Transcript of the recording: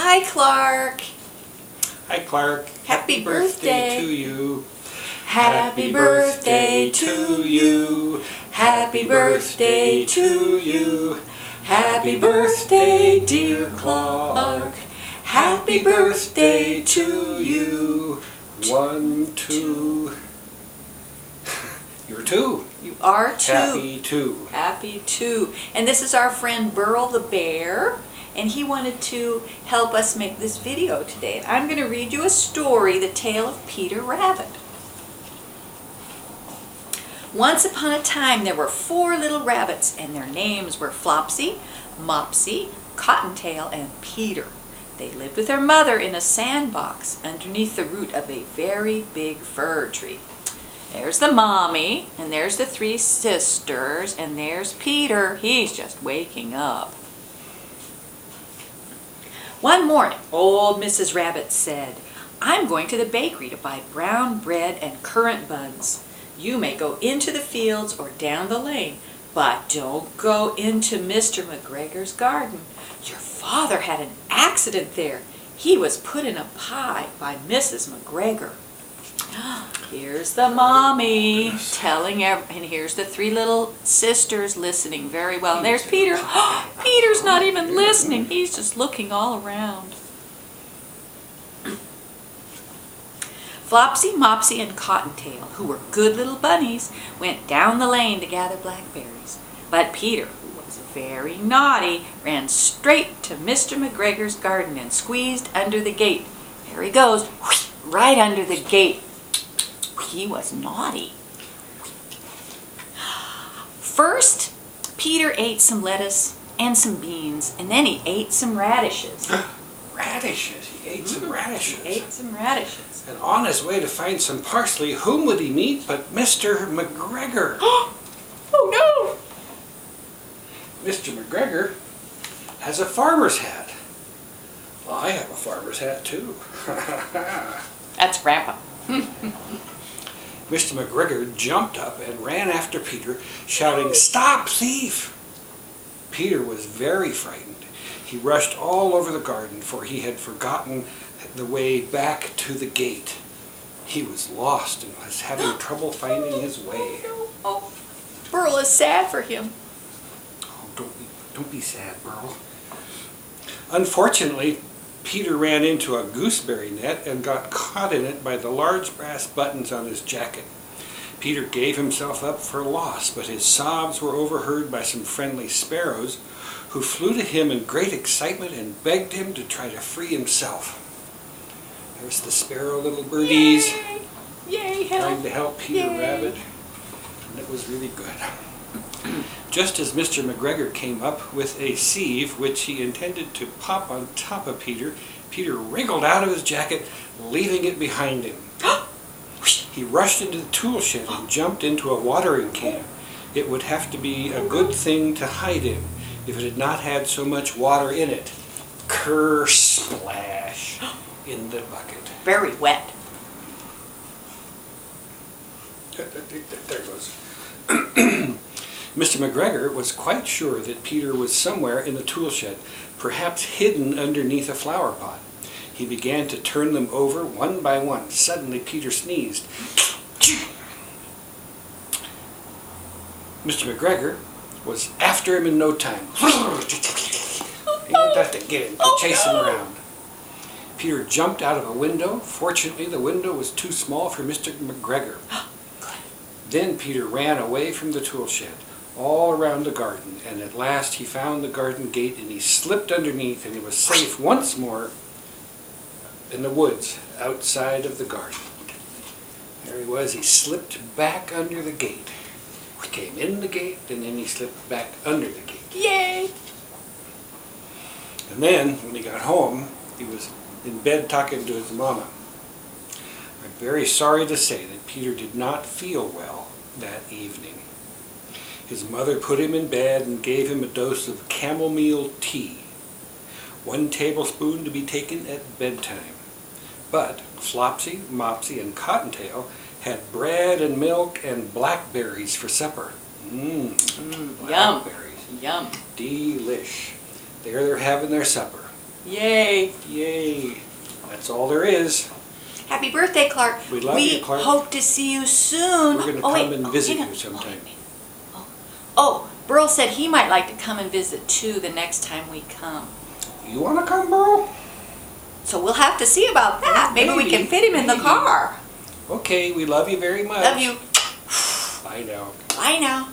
Hi, Clark. Hi, Clark. Happy birthday to you. Happy birthday to you. Happy birthday to you. Happy birthday, dear Clark. Happy birthday to you. 1, 2. You're 2. You are 2. Happy 2. Happy 2. And this is our friend Burl the bear. And he wanted to help us make this video today. And I'm going to read you a story, The Tale of Peter Rabbit. Once upon a time there were 4 little rabbits, and their names were Flopsy, Mopsy, Cottontail, and Peter. They lived with their mother in a sandbox underneath the root of a very big fir tree. There's the mommy, and there's the 3 sisters, and there's Peter. He's just waking up. One morning, old Mrs. Rabbit said, "I'm going to the bakery to buy brown bread and currant buns. You may go into the fields or down the lane, but don't go into Mr. McGregor's garden. Your father had an accident there. He was put in a pie by Mrs. McGregor." Here's the mommy telling and here's the 3 little sisters listening very well. And there's Peter. Peter's not even listening. He's just looking all around. Flopsy, Mopsy, and Cottontail, who were good little bunnies, went down the lane to gather blackberries. But Peter, who was very naughty, ran straight to Mr. McGregor's garden and squeezed under the gate. There he goes, right under the gate. He was naughty. First, Peter ate some lettuce and some beans, and then he ate some radishes. Radishes. He ate some radishes. He ate some radishes. And on his way to find some parsley, whom would he meet but Mr. McGregor? Oh no! Mr. McGregor has a farmer's hat. Well, I have a farmer's hat too. That's Grandpa. Mr. McGregor jumped up and ran after Peter, shouting, "Stop, thief!" Peter was very frightened. He rushed all over the garden, for he had forgotten the way back to the gate. He was lost and was having trouble finding his way. Oh, Burl is sad for him. Oh, don't be sad, Burl. Unfortunately, Peter ran into a gooseberry net and got caught in it by the large brass buttons on his jacket. Peter gave himself up for lost, but his sobs were overheard by some friendly sparrows who flew to him in great excitement and begged him to try to free himself. There's the sparrow little birdies. Yay! Yay, help! Trying to help Peter Yay. Rabbit, and it was really good. Just as Mr. McGregor came up with a sieve which he intended to pop on top of Peter, Peter wriggled out of his jacket, leaving it behind him. He rushed into the tool shed and jumped into a watering can. It would have to be a good thing to hide in if it had not had so much water in it. Ker-splash in the bucket. Very wet. There it goes. Mr. McGregor was quite sure that Peter was somewhere in the tool shed, perhaps hidden underneath a flower pot. He began to turn them over one by one. Suddenly Peter sneezed. Mr. McGregor was after him in no time. He went out to get him, to chase him around. Peter jumped out of a window. Fortunately, the window was too small for Mr. McGregor. Then Peter ran away from the tool shed, all around the garden, and at last he found the garden gate, and he slipped underneath, and he was safe once more in the woods outside of the garden. There he was. He slipped back under the gate. He came in the gate, and then he slipped back under the gate. Yay! And then, when he got home, he was in bed talking to his mama. I'm very sorry to say that Peter did not feel well that evening. His mother put him in bed and gave him a dose of chamomile tea, 1 tablespoon to be taken at bedtime. But Flopsy, Mopsy, and Cottontail had bread and milk and blackberries for supper. Yum. Blackberries. Yum. Delish. There they're having their supper. Yay. Yay. That's all there is. Happy birthday, Clark. We love you, Clark. Hope to see you soon. We're going to come and visit you sometime. Oh, Burl said he might like to come and visit too the next time we come. You want to come, Burl? So we'll have to see about that. Maybe we can fit him in the car. Okay, we love you very much. Love you. Bye now. Bye now.